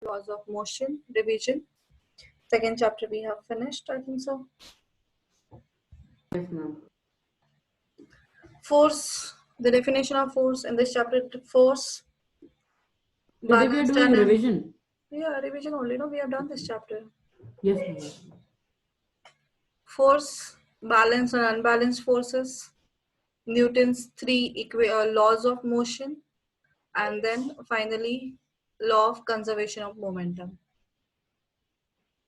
laws of motion, revision. Second chapter we have finished, I think so. Yes, ma'am. Force, the definition of force in this chapter, force, Today we are balanced doing and revision. yeah, revision only. No, we have done this chapter. Yes, ma'am. Force, balanced and unbalanced forces, Newton's three laws of motion, and then finally law of conservation of momentum.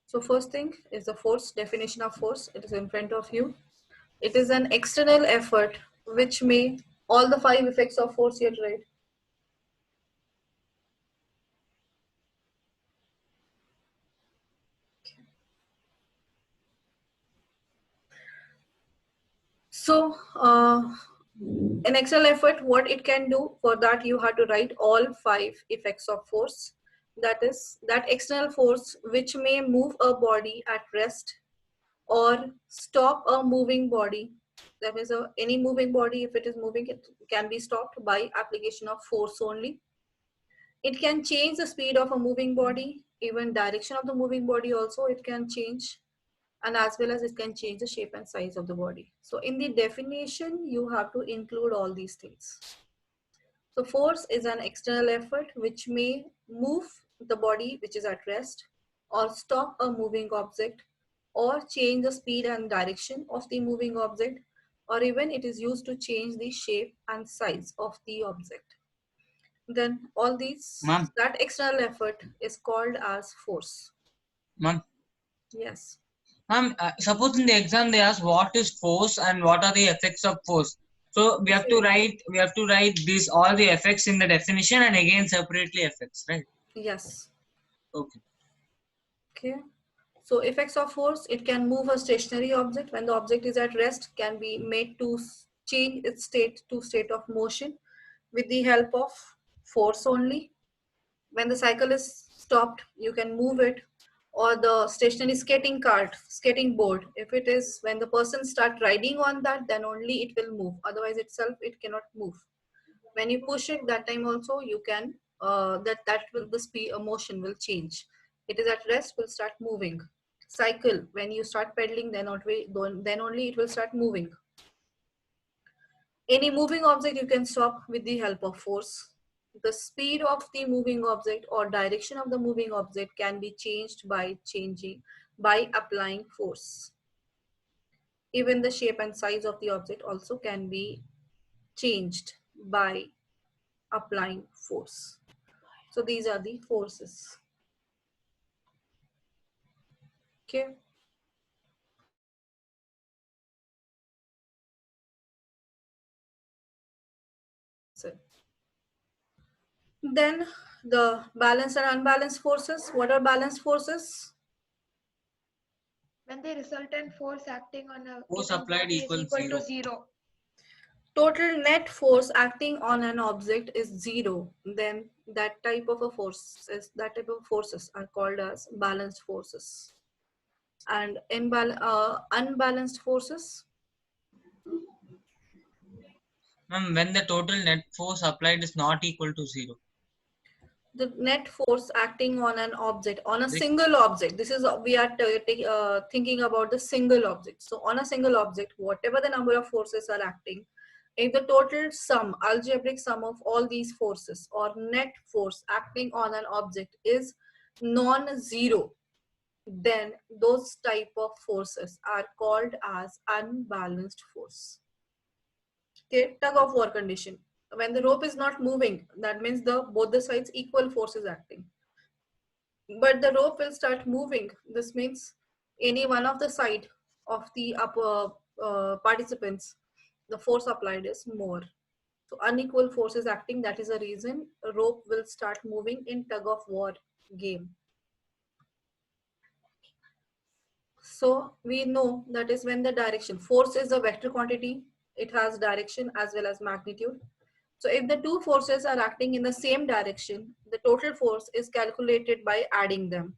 So first thing is the force, definition of force. It is in front of you. It is an external effort which may, all the five effects of force you tried. So an external effort, what it can do, for that you have to write all five effects of force. That is that external force which may move a body at rest or stop a moving body. That is any moving body, if it is moving, it can be stopped by application of force only. It can change the speed of a moving body, even direction of the moving body also it can change, and as well as it can change the shape and size of the body. So in the definition, you have to include all these things. So force is an external effort which may move the body which is at rest or stop a moving object or change the speed and direction of the moving object, or even it is used to change the shape and size of the object. Then all these, Ma'am, that external effort is called as force. ma'am, Yes. ma'am. Suppose in the exam they ask what is force and what are the effects of force. So we have to write these all the effects in the definition and again separately effects, right? Yes. Okay. Okay. So effects of force, it can move a stationary object when the object is at rest, can be made to change its state to state of motion with the help of force only. When the cycle is stopped, you can move it, or the stationary skating cart, skating board, if it is when the person start riding on that, then only it will move, otherwise itself it cannot move. When you push it, that time also you can that will the speed motion will change. It is at rest, will start moving. Cycle, when you start pedaling, then only it will start moving. Any moving object you can stop with the help of force. The speed of the moving object or direction of the moving object can be changed by applying force. Even the shape and size of the object also can be changed by applying force. So these are the forces. Okay. So then the balanced and unbalanced forces. What are balanced forces? When the resultant force acting on a Force given applied body is equals equal zero. to zero. Total net force acting on an object is zero. Then that type of forces are called as balanced forces. And unbalanced forces. Ma'am, when the total net force applied is not equal to zero. The net force acting on an object, on a single object. This is we are thinking about the single object. So on a single object, whatever the number of forces are acting, if the total sum, algebraic sum of all these forces or net force acting on an object is non-zero, then those type of forces are called as unbalanced force. Okay, tug of war condition. When the rope is not moving, that means both the sides equal force is acting. But the rope will start moving. This means any one of the side of the upper participants, the force applied is more. So unequal force is acting. That is the reason a rope will start moving in tug of war game. So we know that is when the direction, force is a vector quantity. It has direction as well as magnitude. So if the two forces are acting in the same direction, the total force is calculated by adding them.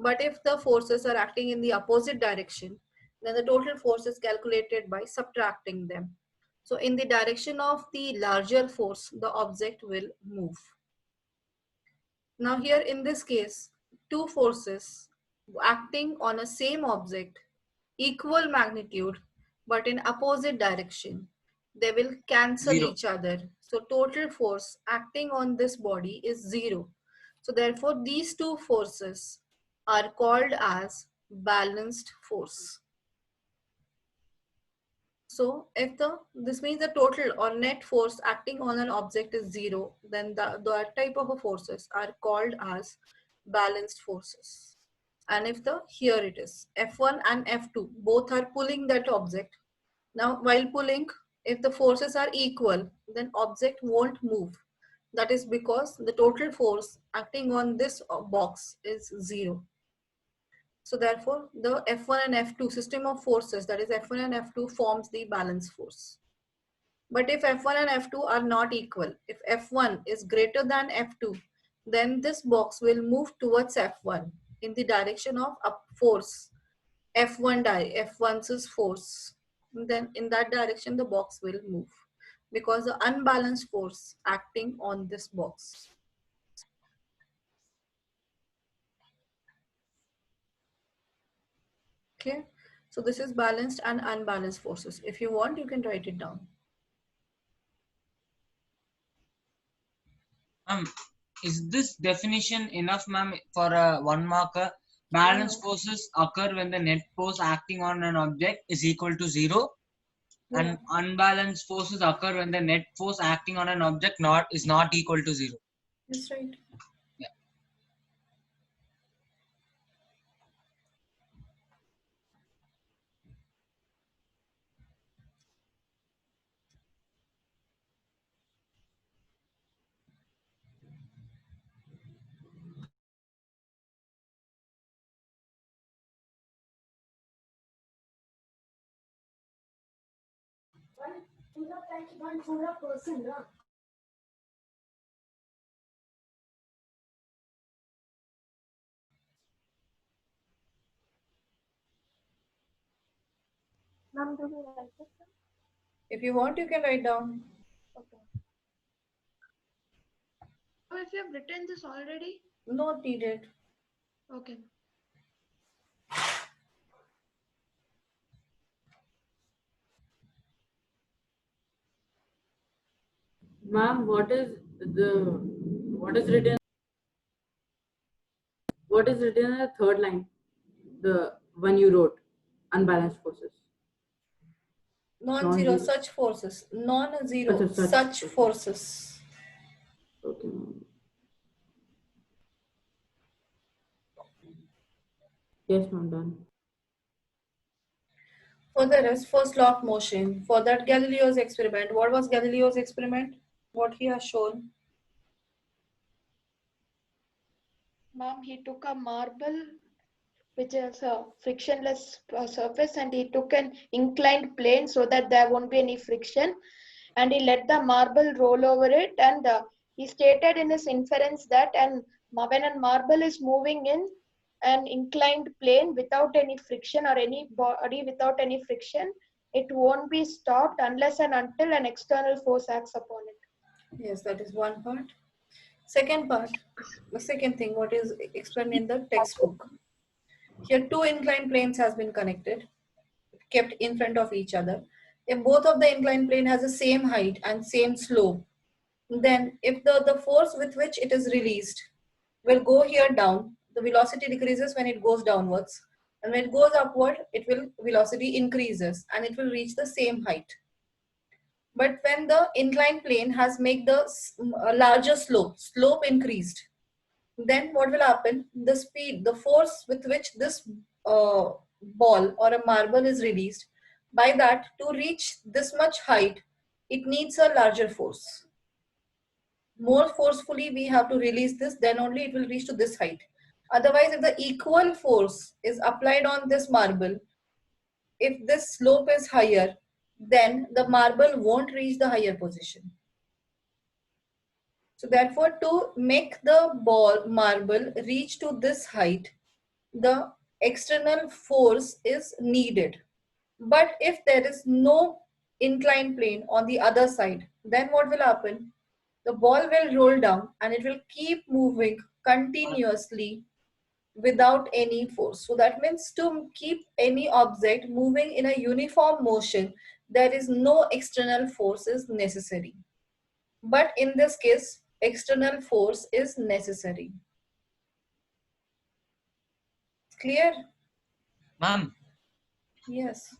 But if the forces are acting in the opposite direction, then the total force is calculated by subtracting them. So in the direction of the larger force, the object will move. Now here in this case, two forces acting on a same object, equal magnitude, but in opposite direction, they will cancel 0. each other. So total force acting on this body is 0. So therefore these two forces are called as balanced force. So if this means the total or net force acting on an object is 0, then the type of forces are called as balanced forces. And if here it is, F1 and F2, both are pulling that object. Now while pulling, if the forces are equal, then object won't move. That is because the total force acting on this box is 0. So therefore, the F1 and F2 system of forces, that is F1 and F2, forms the balance force. But if F1 and F2 are not equal, if F1 is greater than F2, then this box will move towards F1 in the direction of up force. F1's force. And then in that direction, the box will move because the unbalanced force acting on this box. Okay, so this is balanced and unbalanced forces. If you want, you can write it down. Is this definition enough, ma'am, for a 1 marker? Balanced forces occur when the net force acting on an object is equal to 0, and unbalanced forces occur when the net force acting on an object is not equal to 0. That's right. Yeah. Ma'am, do we write this down? If you want, you can write down. Okay. Oh, if you have written this already? Not needed. Okay. Ma'am, what is written? What is written in the third line? The one you wrote, unbalanced forces. Non-zero, Non-zero. such forces. Non-zero, Such. such forces. Okay, ma'am. Yes, ma'am, done. Further is first law of motion. For that Galileo's experiment. What was Galileo's experiment? What he has shown? Ma'am, he took a marble which is a frictionless surface, and he took an inclined plane so that there won't be any friction, and he let the marble roll over it, and he stated in his inference that when a marble is moving in an inclined plane without any friction, or any body without any friction, it won't be stopped unless and until an external force acts upon it. Yes, that is one part. Second part, the second thing, what is explained in the textbook. Here two inclined planes has been connected, kept in front of each other. If both of the inclined plane has the same height and same slope, then if the force with which it is released will go here down, the velocity decreases when it goes downwards. And when it goes upward, velocity increases and it will reach the same height. But when the inclined plane has made the larger slope increased, then what will happen? The speed, the force with which this ball or a marble is released, by that to reach this much height, it needs a larger force. More forcefully we have to release this, then only it will reach to this height. Otherwise, if the equal force is applied on this marble, if this slope is higher, then the marble won't reach the higher position. So therefore, to make the marble reach to this height, the external force is needed. But if there is no inclined plane on the other side, then what will happen? The ball will roll down and it will keep moving continuously without any force. So that means to keep any object moving in a uniform motion, there is no external force is necessary. But in this case, external force is necessary. Clear? Ma'am, Yes.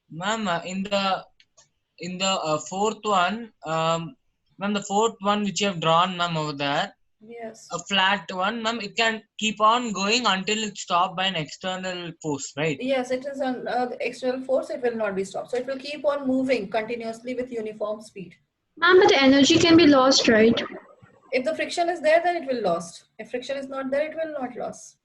ma'am, in the fourth one, ma'am, the fourth one which you have drawn, ma'am, over there, Yes. a flat one, ma'am, it can keep on going until it's stopped by an external force, right? Yes, it is an external force, it will not be stopped. So it will keep on moving continuously with uniform speed. Ma'am, but the energy can be lost, right? If the friction is there, then it will lost. If friction is not there, it will not lost.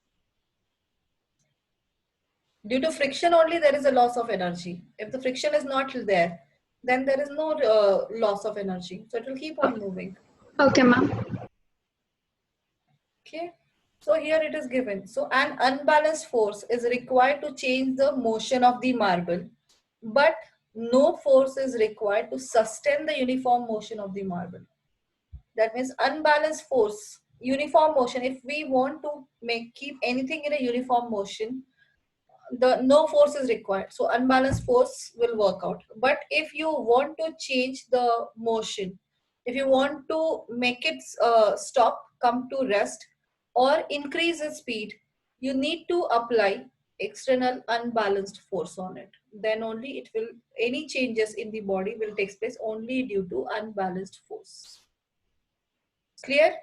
Due to friction only, there is a loss of energy. If the friction is not there, then there is no loss of energy. So it will keep on moving. Okay, ma'am. Okay. So here it is given. So an unbalanced force is required to change the motion of the marble, but no force is required to sustain the uniform motion of the marble. That means unbalanced force, uniform motion. If we want to keep anything in a uniform motion, the no force is required. So unbalanced force will work out. But if you want to change the motion, if you want to make it stop, come to rest, or increase its speed, you need to apply external unbalanced force on it. Then only it will, any changes in the body will take place only due to unbalanced force. Clear?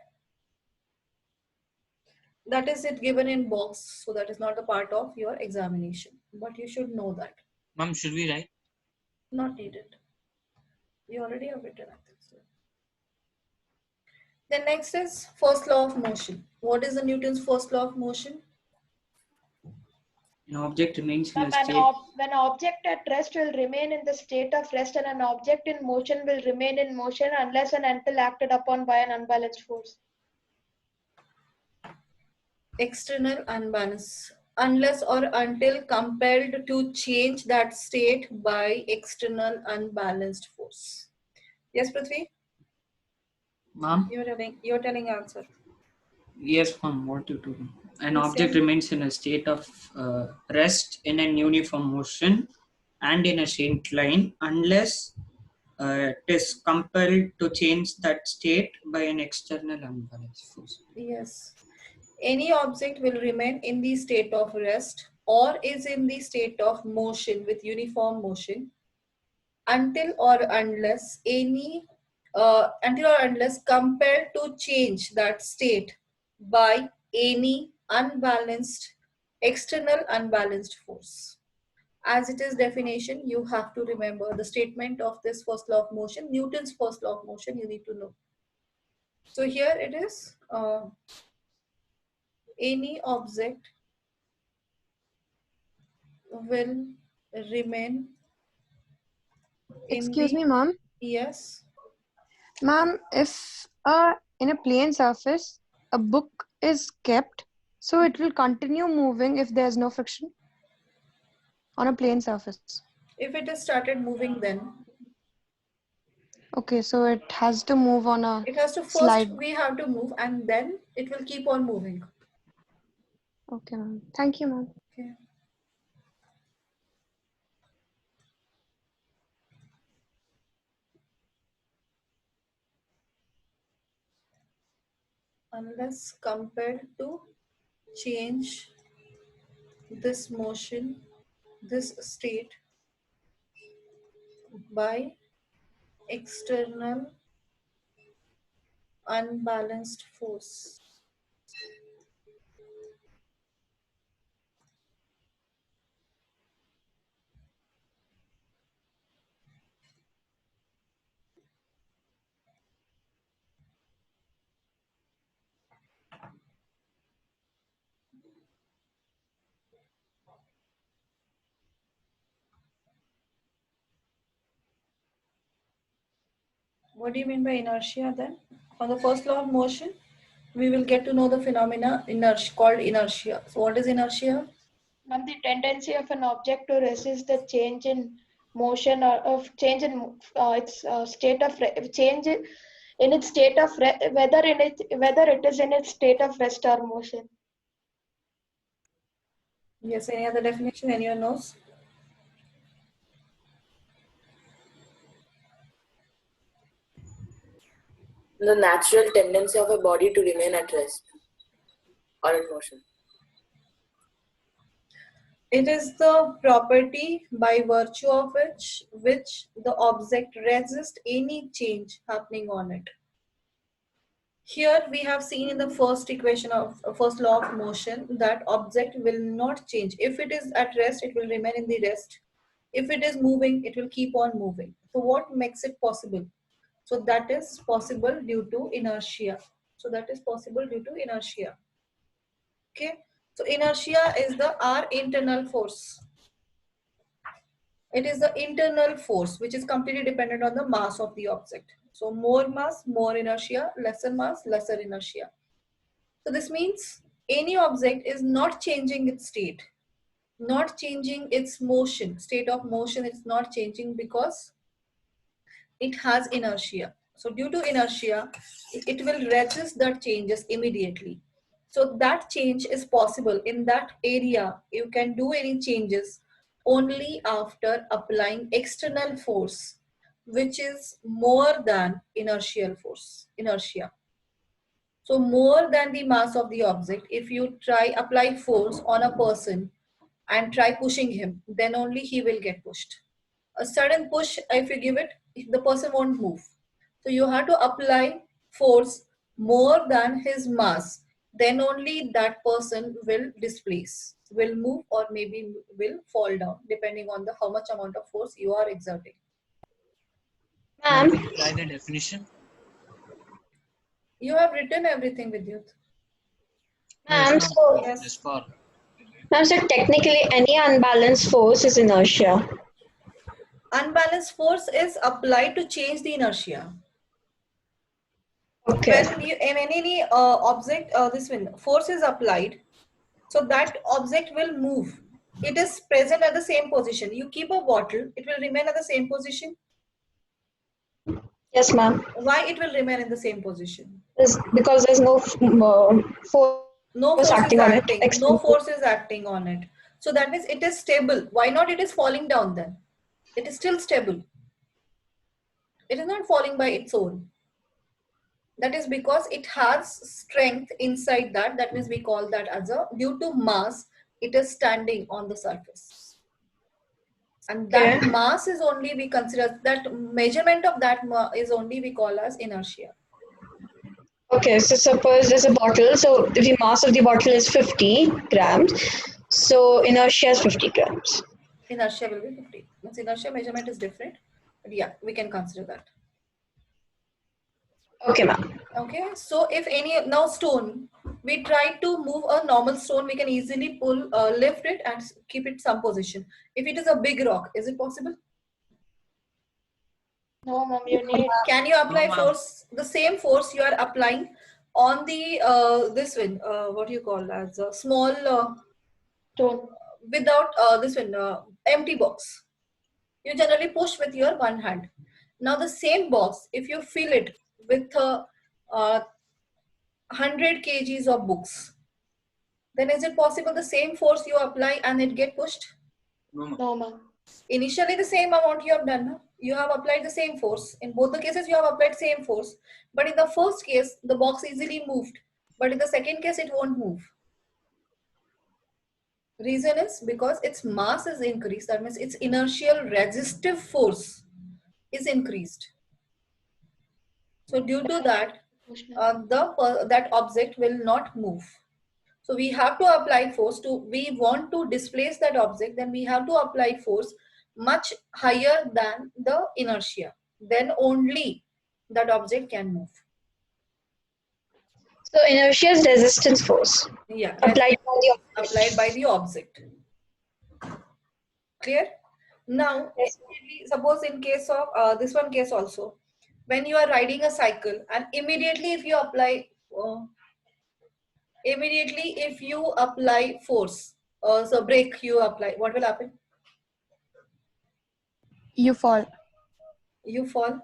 That is it given in box, so that is not a part of your examination, but you should know that. Ma'am, should we write? Not needed. You already have written, I think so. Then next is first law of motion. What is the Newton's first law of motion? An object remains in a Ma'am, state. an object at rest will remain in the state of rest, and an object in motion will remain in motion unless and until acted upon by an unbalanced force. External unbalance. Unless or until compelled to change that state by external unbalanced force. Yes, Prithvi? Ma'am? You're telling answer. Yes, ma'am. What you do? An Yes, object yeah. remains in a state of rest in an uniform motion and in a straight line unless it is compelled to change that state by an external unbalanced force. Yes. Any object will remain in the state of rest or is in the state of motion with uniform motion until or unless compelled to change that state by any external unbalanced force. As it is definition, you have to remember the statement of this first law of motion, Newton's first law of motion, you need to know. So here it is, any object will remain in Excuse the, me, ma'am. yes, Ma'am, if in a plane surface a book is kept, so it will continue moving if there's no friction on a plane surface. if it is started moving, then Okay, so it has to move on a it has to first, slide. we have to move and then it will keep on moving. Okay, ma'am. Thank you, ma'am. Okay. Unless compelled to change this motion, this state by external unbalanced force. What do you mean by inertia then? On the first law of motion, we will get to know the phenomena called inertia. So what is inertia? Ma'am, the tendency of an object to resist the change in motion or of change in its state of change in its state of whether it is in its state of rest or motion. Yes, any other definition anyone knows? The natural tendency of a body to remain at rest or in motion. It is the property by virtue of which the object resists any change happening on it. Here we have seen in the first equation of first law of motion that object will not change. If it is at rest, it will remain in the rest. If it is moving, it will keep on moving. So what makes it possible? So that is possible due to inertia. So that is possible due to inertia. Okay. So inertia is the R internal force. It is the internal force which is completely dependent on the mass of the object. So more mass, more inertia, lesser mass, lesser inertia. So this means any object is not changing its state, not changing its motion, state of motion, it's not changing because it has inertia. So due to inertia, it will resist the changes immediately. So that change is possible in that area. You can do any changes only after applying external force, which is more than inertial force, inertia. So more than the mass of the object, if you apply force on a person and try pushing him, then only he will get pushed. A sudden push, if you give it, the person won't move. So you have to apply force more than his mass. Then only that person will displace, will move, or maybe will fall down, depending on how much amount of force you are exerting. Can Ma'am, you try the definition? You have written everything, Vidyut. ma'am, so, Yes. Just for ma'am, so technically any unbalanced force is inertia. Unbalanced force is applied to change the inertia. Okay. When you in any object, this one force is applied, so that object will move. It is present at the same position. You keep a bottle, it will remain at the same position. Yes, ma'am. Why it will remain in the same position? Because there's no force No force is acting on it. acting. No External force is acting on it. So that means it is stable. Why not it is falling down then? It is still stable. It is not falling by its own. That is because it has strength inside that. That means we call that as a, due to mass, it is standing on the surface. And that Okay. mass is only we consider, that measurement of that is only we call as inertia. Okay, so suppose there's a bottle, so if the mass of the bottle is 50 grams, so inertia is 50 grams. Inertia will be 50. Means inertia measurement is different. But yeah, we can consider that. Okay, ma'am. Okay, so if any, now stone, we try to move a normal stone, we can easily pull, lift it and keep it some position. If it is a big rock, is it possible? No, ma'am, you need Can you apply ma'am. force, the same force you are applying on the, this one, what do you call as a small, stone. without this one, empty box. You generally push with your one hand. Now the same box, if you fill it with 100 kgs of books, then is it possible the same force you apply and it get pushed? no, ma'am. No, ma'am. Initially the same amount you have done. You have applied the same force. In both the cases you have applied same force. But in the first case, the box easily moved. But in the second case, it won't move. Reason is because its mass is increased. That means its inertial resistive force is increased. So due to that, that object will not move. So we have to apply force we want to displace that object, then we have to apply force much higher than the inertia. Then only that object can move. So inertia is resistance force Yeah, applied by the object. applied by the object. Clear? Now, Yes. suppose in case of this one case also, when you are riding a cycle and immediately if you apply force, so brake you apply, what will happen? You fall. You fall.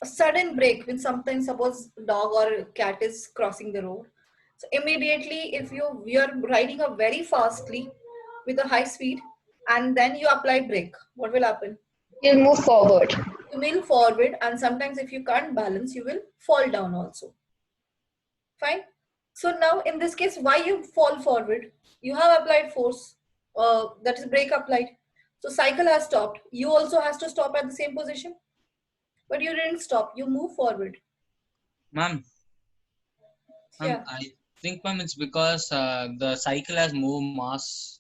a sudden break when sometimes suppose dog or cat is crossing the road. So immediately if you're riding a very fastly with a high speed and then you apply brake, what will happen? You'll move forward. You will forward, and sometimes if you can't balance, you will fall down also. Fine. So now in this case, why you fall forward? You have applied force, that is brake applied. So cycle has stopped. You also has to stop at the same position, but you didn't stop. You move forward. Ma'am, Yeah. I think, ma'am, it's because the cycle has more mass.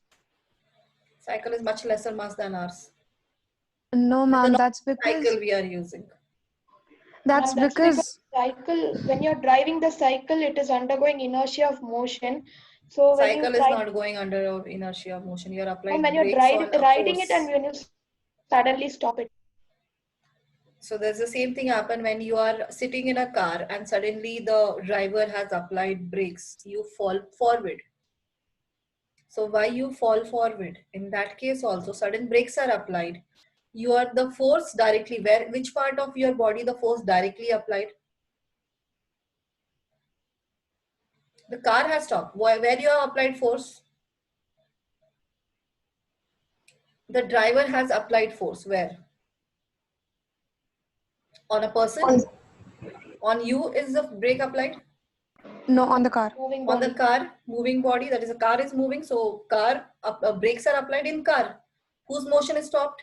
Cycle is much lesser mass than ours. No, The ma'am, normal that's because cycle we are using. that's Ma'am, that's because because cycle, when you're driving the cycle, it is undergoing inertia of motion. So when you Cycle is try, not going under inertia of motion. You are applying when you're brakes on a riding it and force. when you suddenly stop it. So there's the same thing happen when you are sitting in a car and suddenly the driver has applied brakes. You fall forward. So why you fall forward? In that case also, sudden brakes are applied. You are the force directly, which part of your body the force directly applied? The car has stopped. Where you have applied force? The driver has applied force. Where? On a person? On you is the brake applied? no on the car. Moving On the body. car, moving body, that is the car is moving, so car brakes are applied in car. Whose motion is stopped?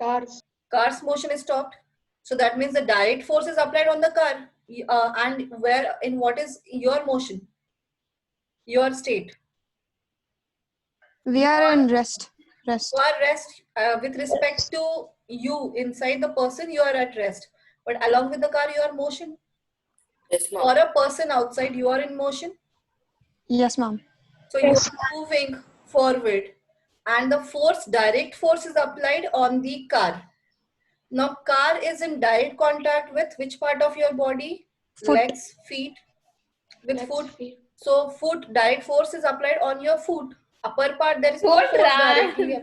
Cars. Car's motion is stopped. So that means the direct force is applied on the car. And where, in what is your motion, your state? We are in rest. Rest. You are rest. With respect to you inside the person, you are at rest, but along with the car you are motion. Yes, ma'am. Or a person outside, you are in motion. Yes, ma'am. So you are moving forward and the force, direct force is applied on the car. Now car is in direct contact with which part of your body? Foot. Legs, feet, with Legs, foot. feet. So foot, direct force is applied on your foot. Upper part, there is no force directly.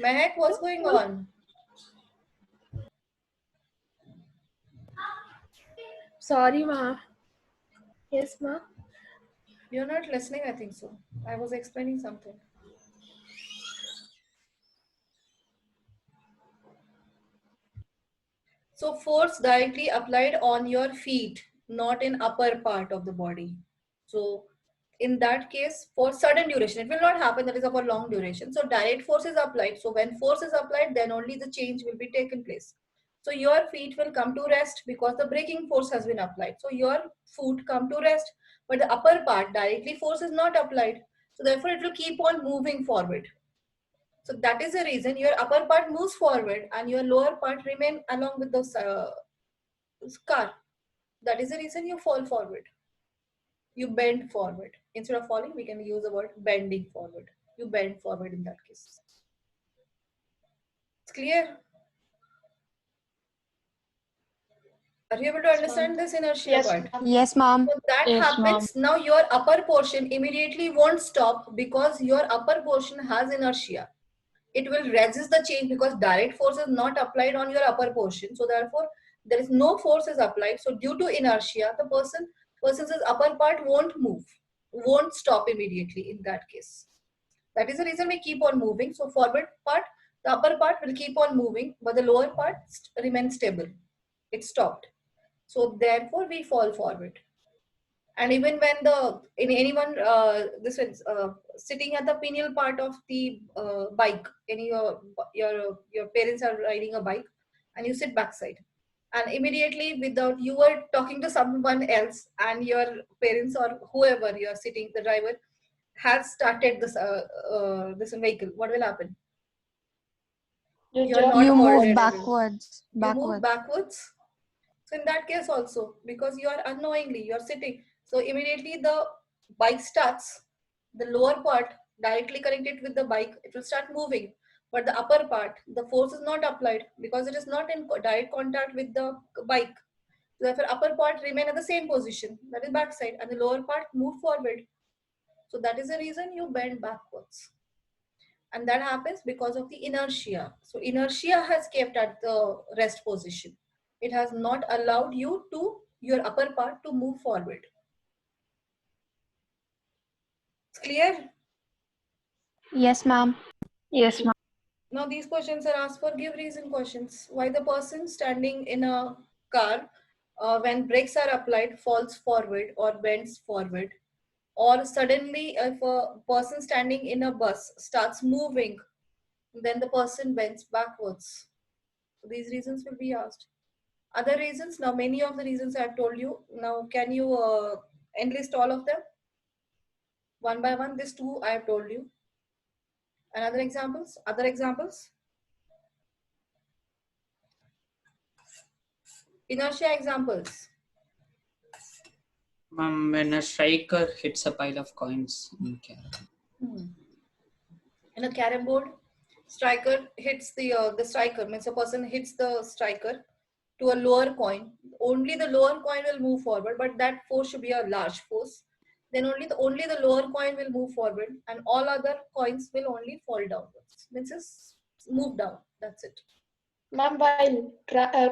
Mehak, what's going on? Sorry, ma. Yes, ma. You're not listening, I think so. I was explaining something. So force directly applied on your feet, not in upper part of the body. So in that case, for sudden duration, it will not happen, that is for long duration. So direct force is applied. So when force is applied, then only the change will be taken place. So your feet will come to rest because the braking force has been applied. So your foot come to rest, but the upper part directly force is not applied. So therefore it will keep on moving forward. So that is the reason your upper part moves forward and your lower part remain along with the car. That is the reason you fall forward. You bend forward. Instead of falling, we can use the word bending forward. You bend forward in that case. It's clear? Are you able to understand this inertia Yes, part? ma'am. Yes, ma'am. So that Yes, happens, now your upper portion immediately won't stop because your upper portion has inertia. It will resist the change because direct force is not applied on your upper portion. So therefore, there is no force is applied. So due to inertia, the person's upper part won't move, won't stop immediately in that case. That is the reason we keep on moving. So forward part, the upper part will keep on moving, but the lower part remains stable. It stopped. So therefore, we fall forward. And even when anyone this is sitting at the pineal part of the bike, your parents are riding a bike and you sit backside, and immediately without you were talking to someone else and your parents or whoever you are sitting, the driver has started this vehicle, what will happen? You're not You move halted. backwards. You move Backwards. backwards. So in that case also, because you are unknowingly, you are sitting. So immediately the bike starts, the lower part directly connected with the bike, it will start moving. But the upper part, the force is not applied because it is not in direct contact with the bike. Therefore, upper part remain at the same position, that is backside, and the lower part move forward. So that is the reason you bend backwards. And that happens because of the inertia. So inertia has kept at the rest position. It has not allowed your upper part to move forward. It's clear? Yes, ma'am. Yes, ma'am. Now these questions are asked for give reason questions. Why the person standing in a car, when brakes are applied, falls forward or bends forward, or suddenly if a person standing in a bus starts moving, then the person bends backwards. So these reasons will be asked. Other reasons, now many of the reasons I have told you. Now can you enlist all of them one by one? These two I have told you. And other examples? Other examples? Inertia examples. When a striker hits a pile of coins in carrom. In a carrom board, striker hits the striker, means a person hits the striker to a lower coin. Only the lower coin will move forward, but that force should be a large force. Then only the lower coin will move forward, and all other coins will only fall downwards. Means it's move down. That's it. Ma'am, while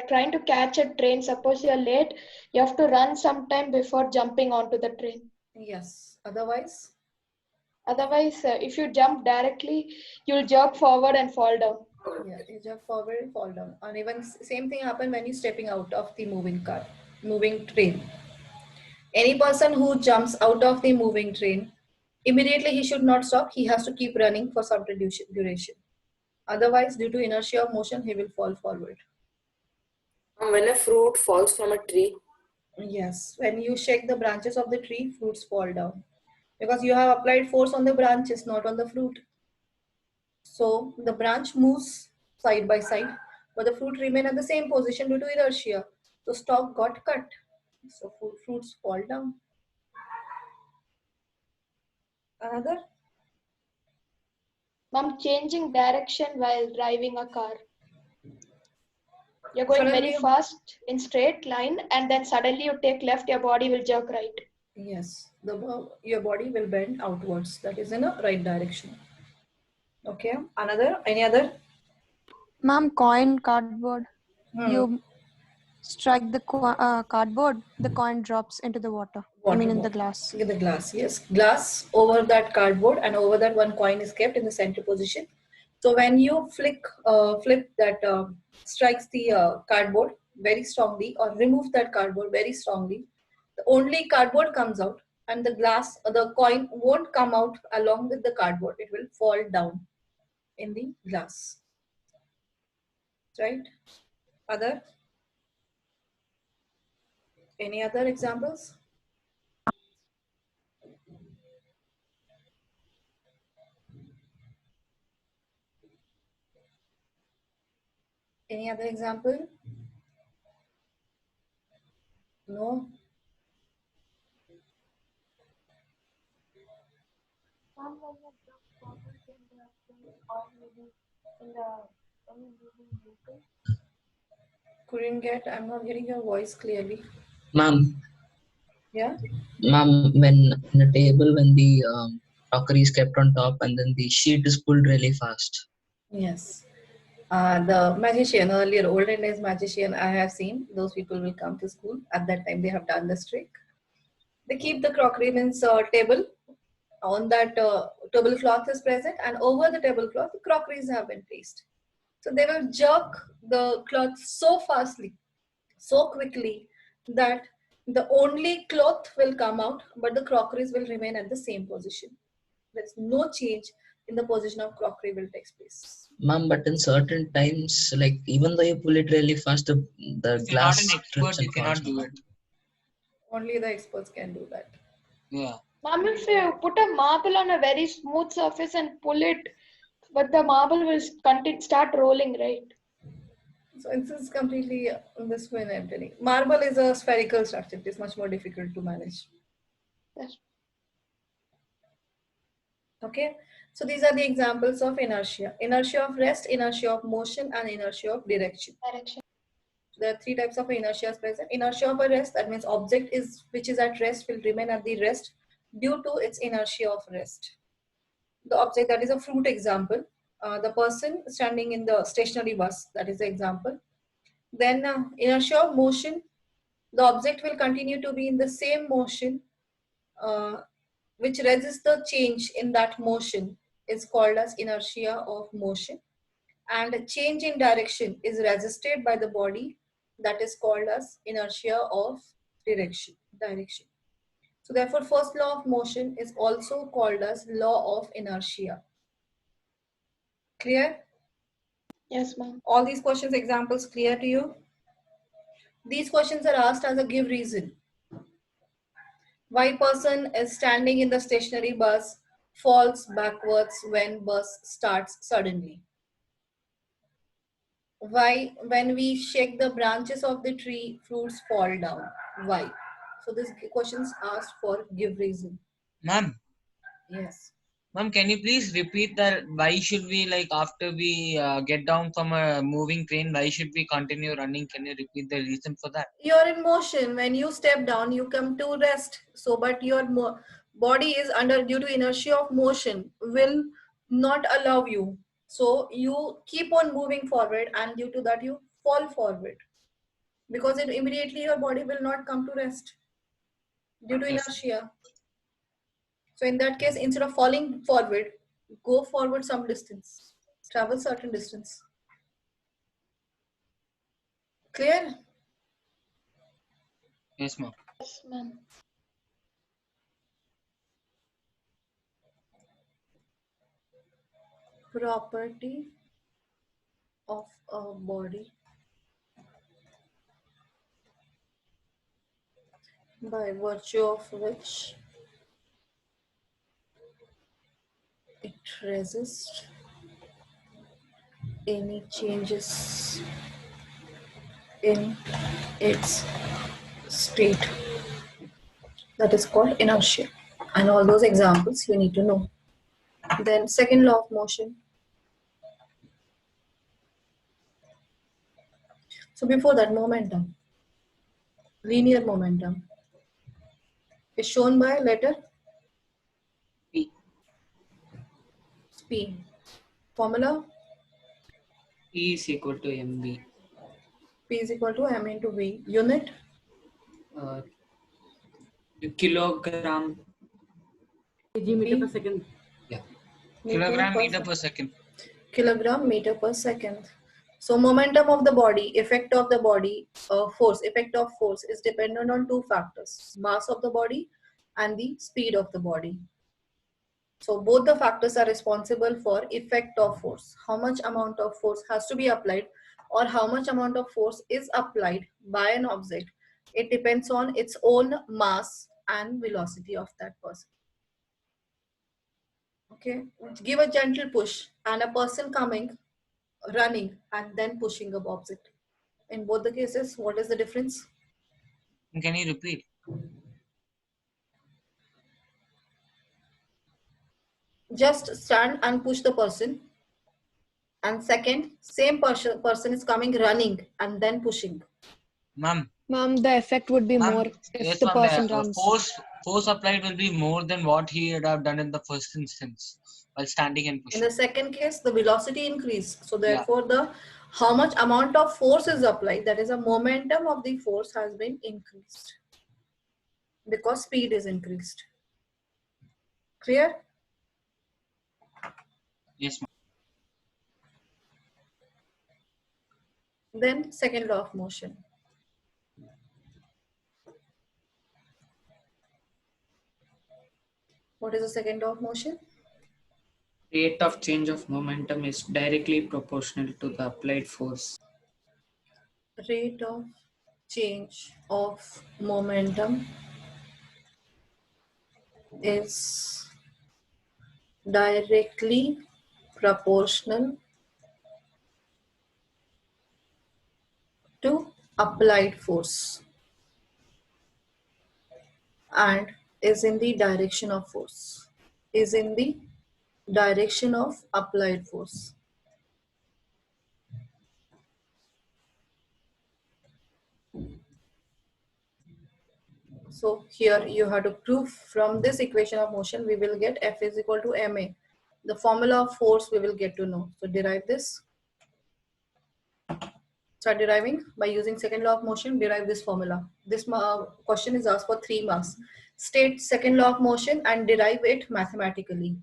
trying to catch a train, suppose you're late, you have to run sometime before jumping onto the train. Yes. Otherwise, If you jump directly, you'll jerk forward and fall down. yeah, you jump forward and fall down. And even same thing happen when you're stepping out of the moving train. Any person who jumps out of the moving train, immediately he should not stop. He has to keep running for some duration. Otherwise, due to inertia of motion, he will fall forward. When a fruit falls from a tree, Yes, when you shake the branches of the tree, fruits fall down. Because you have applied force on the branches, not on the fruit. So the branch moves side by side, but the fruit remain at the same position due to inertia. So stalk got cut. So fruits fall down. Another? Ma'am, changing direction while driving a car. You're going very fast in straight line, and then suddenly you take left, your body will jerk right. Yes, your body will bend outwards. That is in a right direction. Okay. Any other? Ma'am, coin, cardboard. You strike the cardboard, the coin drops into the water. I mean, in the glass. In the glass, yes. Glass over that cardboard, and over that one coin is kept in the center position. So when you flip that, strikes the cardboard very strongly, or remove that cardboard very strongly, the only cardboard comes out, and the coin won't come out along with the cardboard. It will fall down in the glass. Right? Any other examples? Any other example? No? I'm not getting your voice clearly. Ma'am. Yeah? Ma'am, when in a table, when the crockery is kept on top and then the sheet is pulled really fast. Yes. The magician, earlier olden days magician, I have seen those people will come to school. At that time, they have done this trick. They keep the crockery means table. On that tablecloth is present, and over the tablecloth, the crockeries have been placed. So they will jerk the cloth so fastly, so quickly, that the only cloth will come out, but the crockeries will remain at the same position. There's no change in the position of crockery will take place. Ma'am, but in certain times, like even though you pull it really fast, the glass. If you're not an expert, you cannot do it. Only the experts can do that. Yeah. Ma'am, if you put a marble on a very smooth surface and pull it, but the marble will start rolling, right? So it's completely this way I'm telling. Marble is a spherical structure. It is much more difficult to manage. Yes. Okay. So these are the examples of inertia. Inertia of rest, inertia of motion, and inertia of direction. There are three types of inertia present. Inertia of a rest, that means object which is at rest will remain at the rest due to its inertia of rest. The object, that is a fruit example. The person standing in the stationary bus, that is the example. Then inertia of motion, the object will continue to be in the same motion, which resists the change in that motion is called as inertia of motion. And a change in direction is resisted by the body, that is called as inertia of direction. So therefore, first law of motion is also called as law of inertia. Clear? Yes, ma'am. All these questions examples clear to you? These questions are asked as a give reason. Why person is standing in the stationary bus falls backwards when bus starts suddenly? Why when we shake the branches of the tree, fruits fall down? Why? So this questions asked for give reason. Ma'am, Yes. ma'am, can you please repeat that? Why should we, like, after we get down from a moving train, why should we continue running? Can you repeat the reason for that? You're in motion. When you step down, you come to rest. So, but your body is under, due to inertia of motion, will not allow you. So you keep on moving forward, and due to that you fall forward, because it immediately your body will not come to rest due to Yes. inertia. So in that case, instead of falling forward, go forward some distance, travel certain distance. Clear? Yes, ma'am. Yes, ma'am. Property of a body by virtue of which it resists any changes in its state. That is called inertia. And all those examples you need to know. Then second law of motion. So before that, momentum, linear momentum, is shown by letter P. P. Formula P is equal to mb. P is equal to m into v. Unit Uh, kilogram. kg meter per second. Yeah. Kilogram meter per second. Kilogram meter per second. So momentum of the body, effect of the body, effect of force is dependent on two factors: mass of the body and the speed of the body. So both the factors are responsible for effect of force. How much amount of force has to be applied, or how much amount of force is applied by an object. It depends on its own mass and velocity of that person. Okay, give a gentle push and a person coming, running, and then pushing up object. In both the cases, what is the difference? Can you repeat? Just stand and push the person. And second, same person is coming running and then pushing. Ma'am. Ma'am, the effect would be more if Yes, the ma'am. person The runs. force applied will be more than what he would have done in the first instance while standing and pushing. In the second case, the velocity increase. So therefore, the how much amount of force is applied, that is a momentum of the force has been increased because speed is increased. Clear? Yes, ma'am. Then second law of motion. What is the second law of motion? Rate of change of momentum is directly proportional to the applied force. Rate of change of momentum is directly proportional to applied force and is in the direction of force. Is in the direction of applied force. So here you have to prove from this equation of motion, we will get F is equal to ma. The formula of force we will get to know. So derive this. Start deriving by using second law of motion. Derive this formula. This question is asked for 3 marks. State second law of motion and derive it mathematically.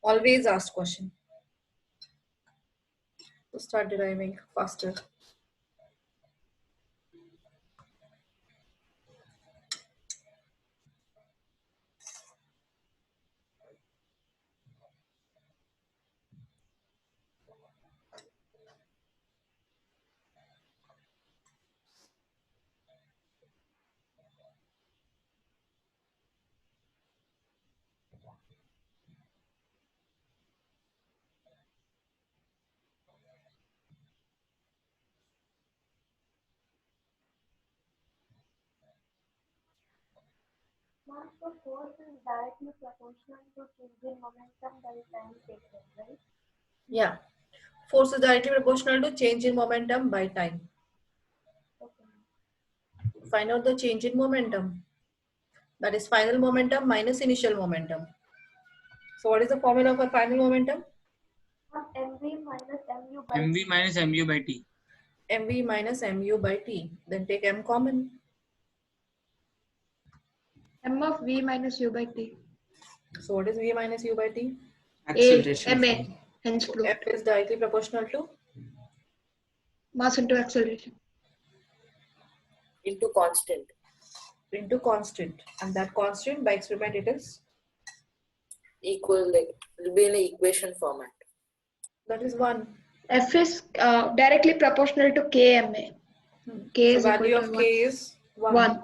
Always asked question. So start deriving faster. Ma'am, so force is directly proportional to change in momentum by time taken, right? Yeah. Force is directly proportional to change in momentum by time. Okay. Find out the change in momentum. That is final momentum minus initial momentum. So what is the formula for final momentum? Ma'am, mv minus mu by mv t. minus mu by t. mv minus mu by t. Then take m common. M of v minus u by t. So what is v minus u by t? Acceleration. Ma. Hence So proof. f is directly proportional to Mass into acceleration. Into constant. And that constant by experiment it is Equal, like, it will be in an equation format. that is 1. F is directly proportional to kma. K So is equal value to of 1. k is 1. 1.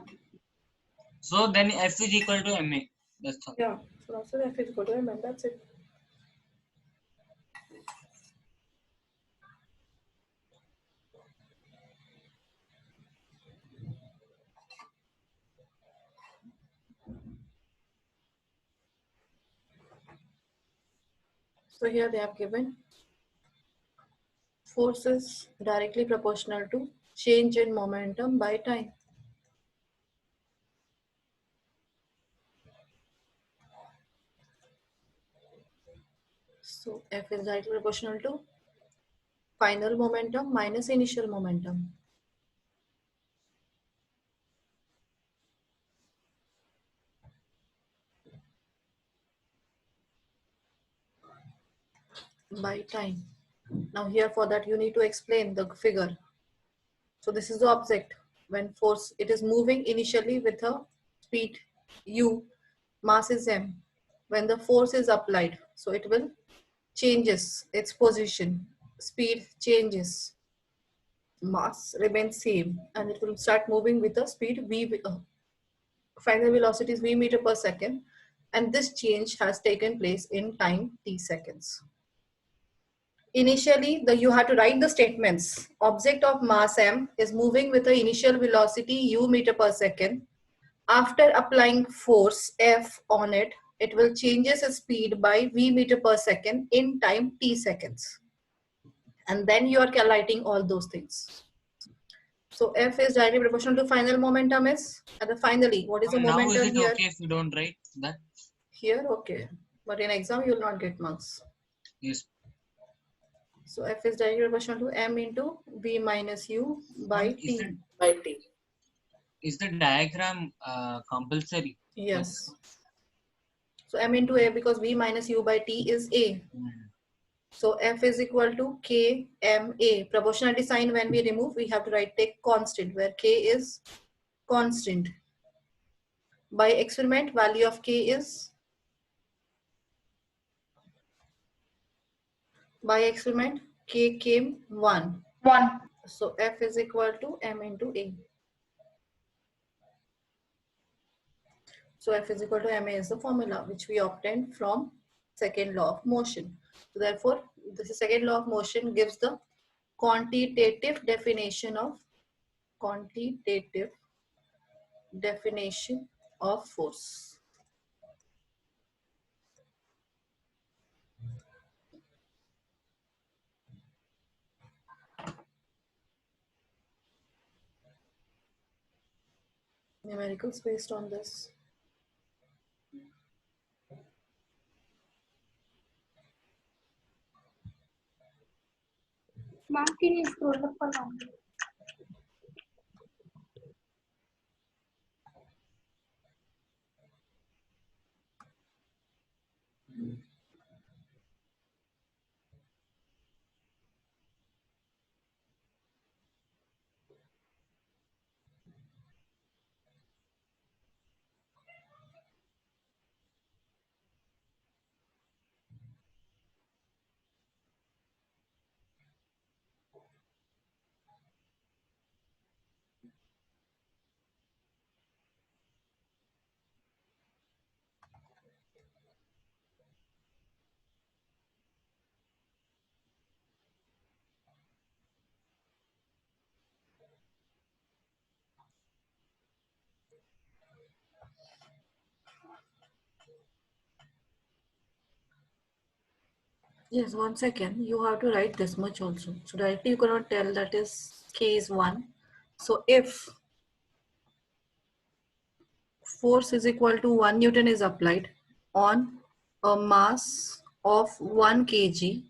So then f is equal to ma. That's all. Yeah. So that's what f is equal to m, and that's it. So here they have given force is directly proportional to change in momentum by time. So F is directly proportional to final momentum minus initial momentum. By time. Now here for that you need to explain the figure. So this is the object. When force, it is moving initially with a speed u, mass is m. When the force is applied, so it will changes its position, speed changes, mass remains same, and it will start moving with a speed v. Final velocity is v meter per second, and this change has taken place in time t seconds. Initially, you have to write the statements. Object of mass m is moving with the initial velocity u meter per second. After applying force F on it, it will changes its speed by v meter per second in time t seconds. And then you are calculating all those things. So F is directly proportional to final momentum is, and finally, what is the Now is momentum it here? okay if you don't write that? Here, okay. But in exam, you will not get marks. Yes. So F is directly proportional to m into v minus u by t. By t. Is the diagram compulsory? Yes. So m into a, because v minus u by t is a. So F is equal to k m a. Proportionality sign when we remove, we have to write take constant, where k is constant. By experiment, value of k is, by experiment, k came 1. 1. So F is equal to m into a. So F is equal to ma is the formula which we obtained from second law of motion. So therefore, this is second law of motion gives the quantitative definition of force. Numericals based on this. Ma'am, can you scroll up for one? Yes, 1 second. You have to write this much also. So directly you cannot tell that is K is 1. So if force is equal to 1 Newton is applied on a mass of 1 kg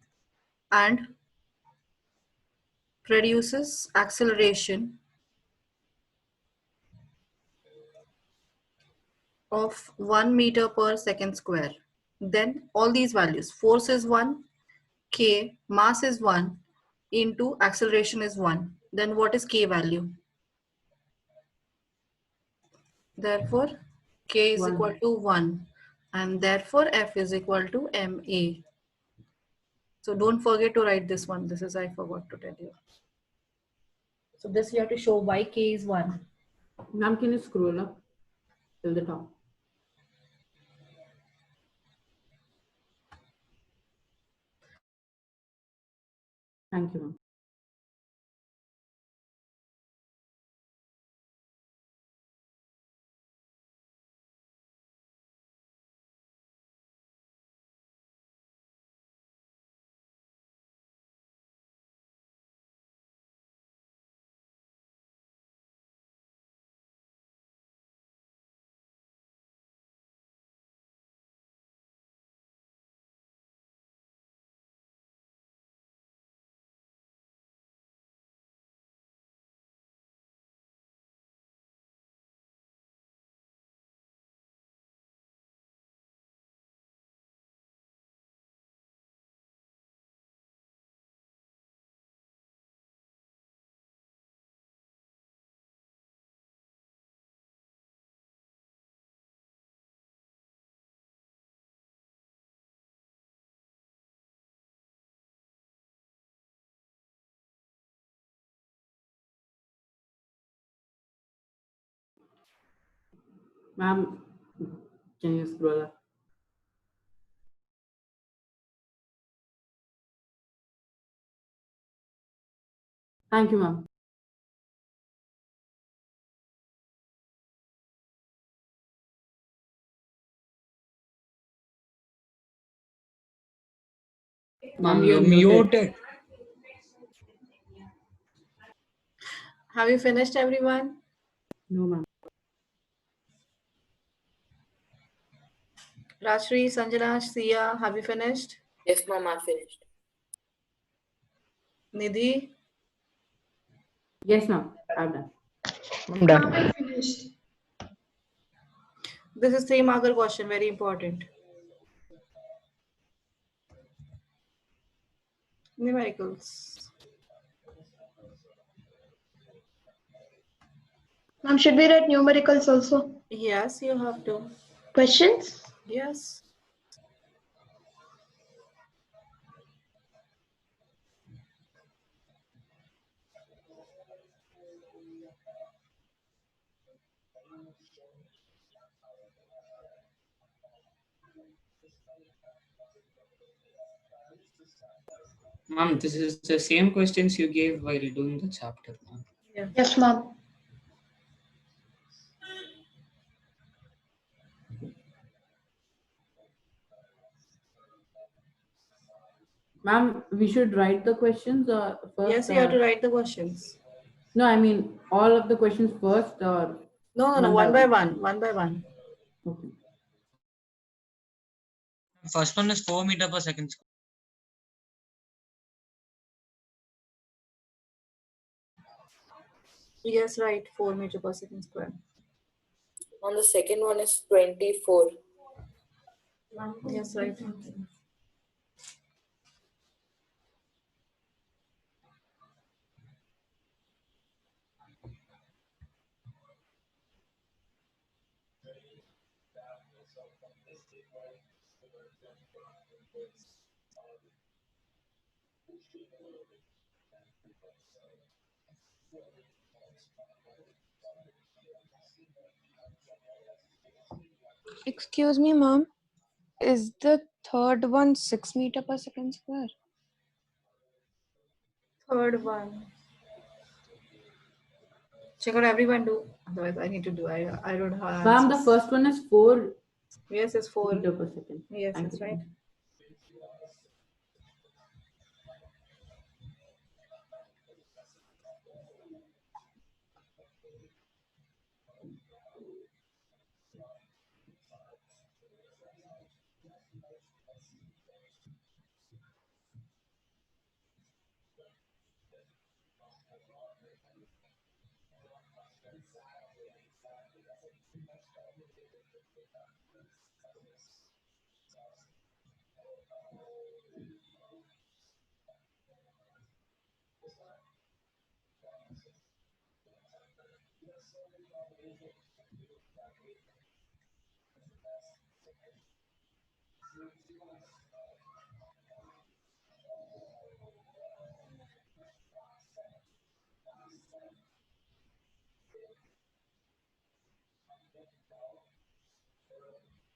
and produces acceleration of 1 meter per second square. Then all these values, force is 1, K, mass is 1, into acceleration is 1. Then what is K value? Therefore, K is 1. equal to 1. And therefore, F is equal to MA. So don't forget to write this one. This is I forgot to tell you. So this you have to show why K is 1. Ma'am, can you scroll up till the top? Thank you, ma'am. Ma'am, can you scroll up? Thank you, ma'am. Ma'am, you're muted. Have you finished, everyone? No, ma'am. Rashri, Sanjana, Sia, have you finished? Yes, ma'am, I finished. Nidhi? Yes, ma'am. I've done. I'm done. I finished. This is 3 marker question, very important. Numericals. Ma'am, should we write numericals also? Yes, you have to. Questions? Yes. Ma'am, this is the same questions you gave while doing the chapter. Ma'am. Yeah. Yes, ma'am. Ma'am, we should write the questions first. Yes, you have to write the questions. No, I mean all of the questions first or No, one by one. One by one. Okay. First one is 4 meter per second square. Yes, right. 4 meter per second square. And the second one is 24. Yes, right. Excuse me, ma'am. Is the third one 6 meter per second square? Third one. Check out everyone do. Otherwise, I need to do. I don't have Ma'am, the answers. first one is 4 Yes, it's 4 meter per second. Yes, Thank that's you. right.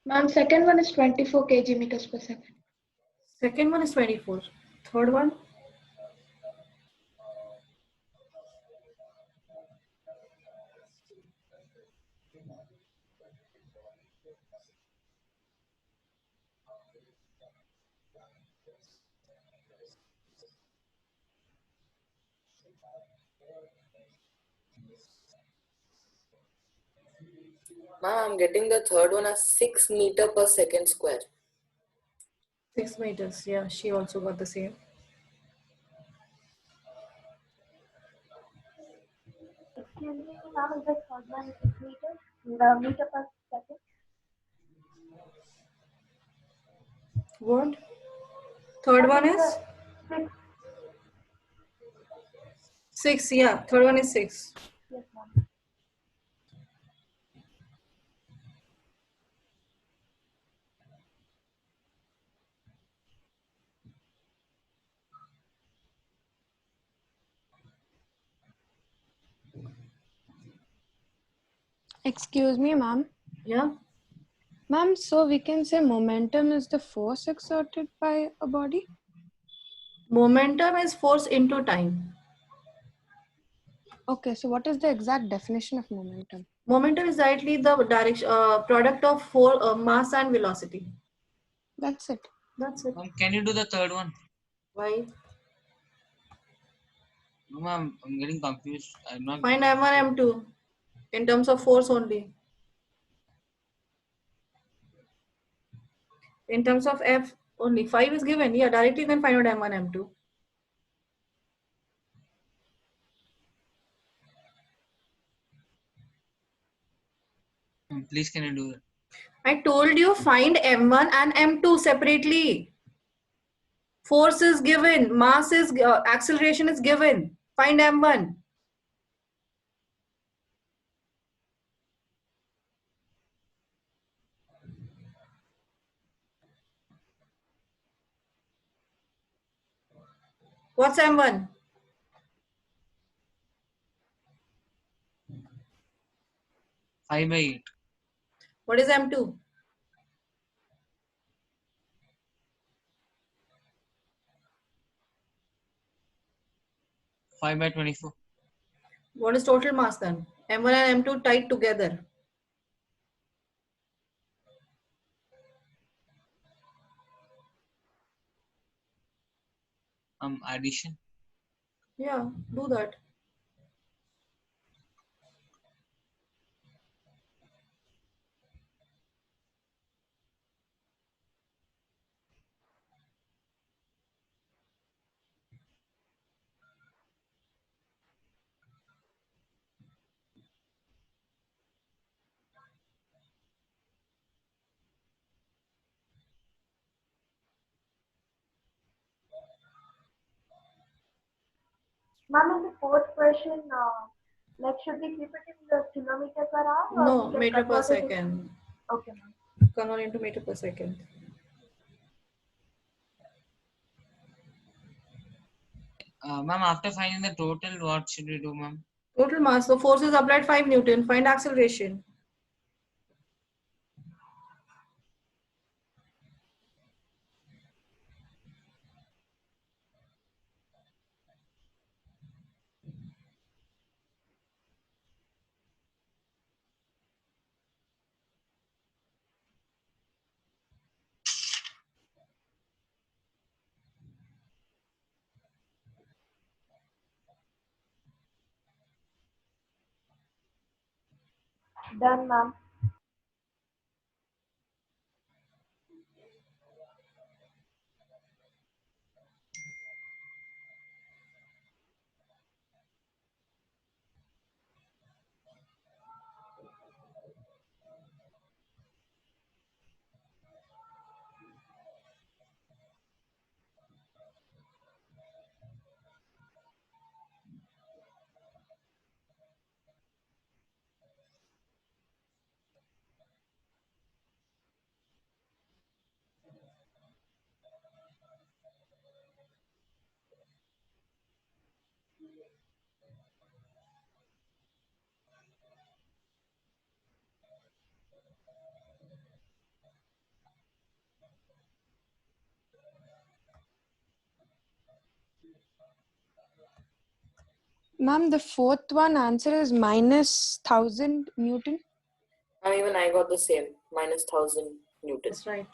Ma'am, second one is 24 kg meters per second. Second one is 24. Third one? Ma'am, I'm getting the third one as 6 meter per second square. 6 meters. Yeah, she also got the same. Excuse me, ma'am, is the third one 6 meters? The meter per second? What? Third one is? 6. 6. Yeah, third one is 6. Yes, ma'am. Excuse me, ma'am. Yeah. Ma'am, so we can say momentum is the force exerted by a body? Momentum is force into time. Okay, so what is the exact definition of momentum? Momentum is directly the direction product of mass and velocity. That's it. That's it. Can you do the third one? Why? No, ma'am, I'm getting confused. I'm not. Find M1, M2 in terms of force only. In terms of F only 5 is given. Yeah, directly then find out M1, M2. Please, can you do it? I told you find M1 and M2 separately. Force is given, mass is acceleration is given. Find M1. What's M1? Five by 8. What is M2? Five by 24. What is total mass then? M1 and M2 tied together. Addition. Yeah, do that. Ma'am, in the fourth question, like should we keep it in the kilometer per hour or No, we can meter per convert it in- second. Okay, ma'am. Convert into meter per second. Ma'am, after finding the total, what should we do, ma'am? Total mass. So force is applied 5 Newton. Find acceleration. Done, ma'am. Ma'am, the fourth one answer is minus 1000 Newton. And even I got the same, minus 1000 Newton. That's right.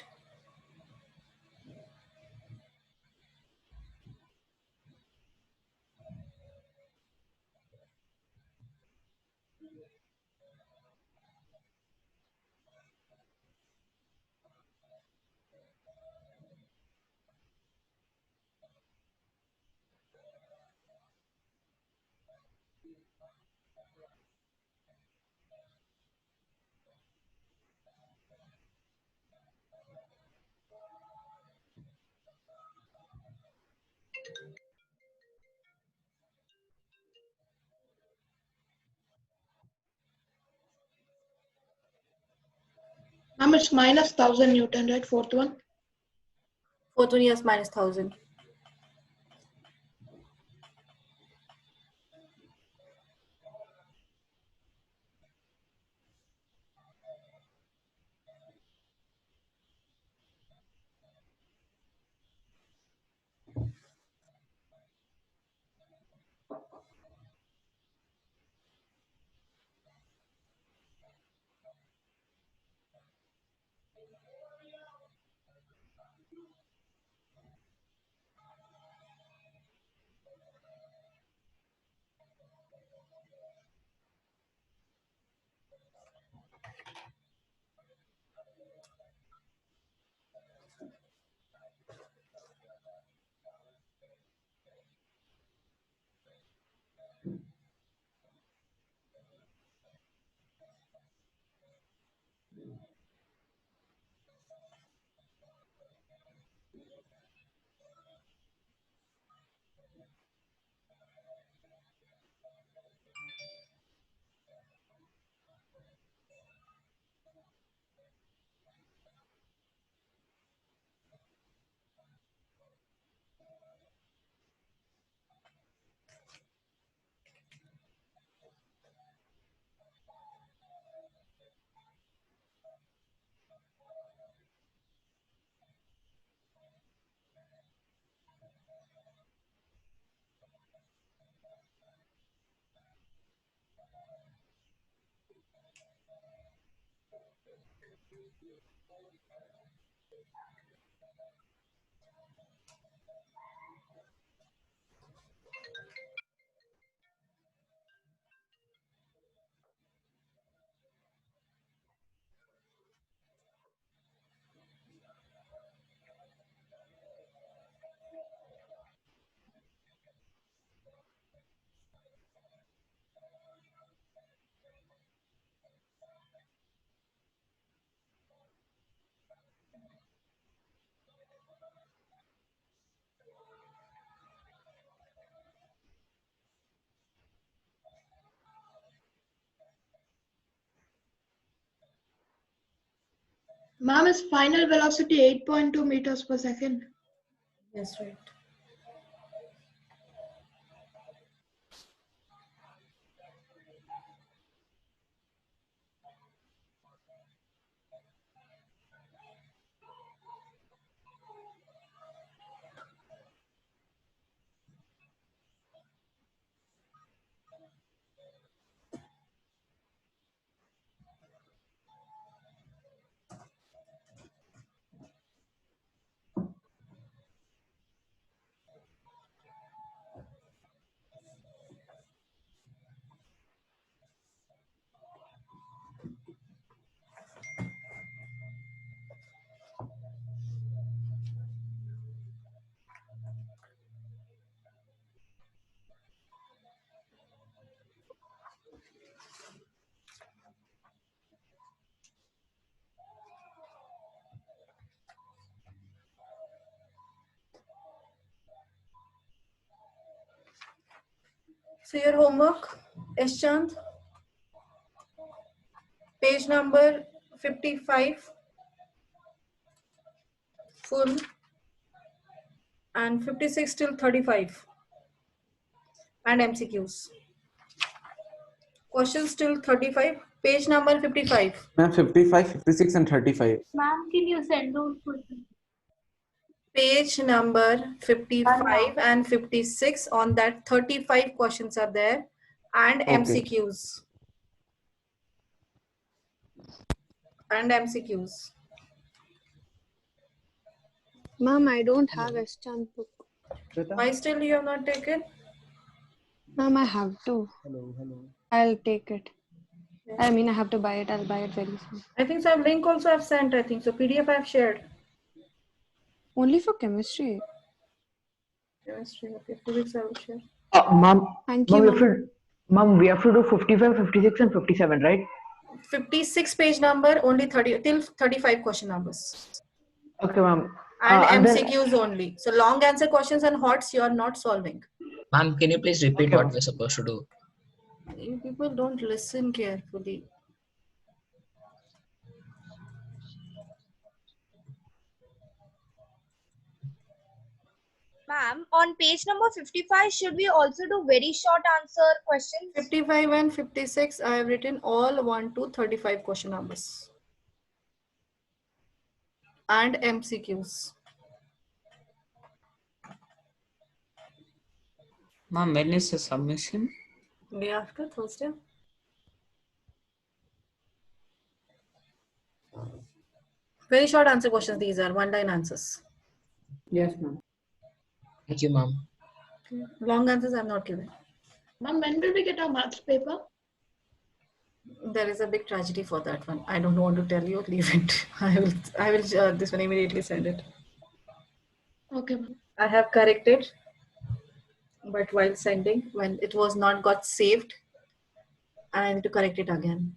Ma'am, it's minus 1000 Newton, right? Fourth one. Fourth one, yes, minus 1000. Ma'am, is final velocity 8.2 meters per second? Yes, right. So your homework, Eschant, page number 55, full, and 56 till 35, and MCQs. Questions till 35, page number 55. Ma'am, 55, 56, and 35. Ma'am, can you send those questions? Page number 55 and 56. On that, 35 questions are there, and Okay. MCQs. And MCQs. Ma'am, I don't have Eschant book. Why still you have not taken? Ma'am, I have to. I'll take it. I mean, I have to buy it. I'll buy it very soon. I think some link also I've sent, I think. So PDF I've shared. Only for chemistry. Chemistry, okay. Physics I will share. Ma'am, Thank ma'am, you, we have to do 55, 56, and 57, right? 56 page number, only 30 till 35 question numbers. Okay, ma'am. And then- MCQs only. So long answer questions and HOTS you are not solving. Ma'am, can you please repeat Okay, what ma'am. we're supposed to do? You people don't listen carefully. Ma'am, on page number 55, should we also do very short answer questions? 55 and 56, I have written all 1 to 35 question numbers. And MCQs. Ma'am, when is the submission? Day after Thursday. Very short answer questions these are, one-line answers. Yes, ma'am. Thank you, ma'am. Long answers I'm not giving. Ma'am, when will we get our maths paper? There is a big tragedy for that one. I don't want to tell you, leave it. I will this one immediately send it. Okay, ma'am. I have corrected, but while sending, when it was not got saved, I need to correct it again.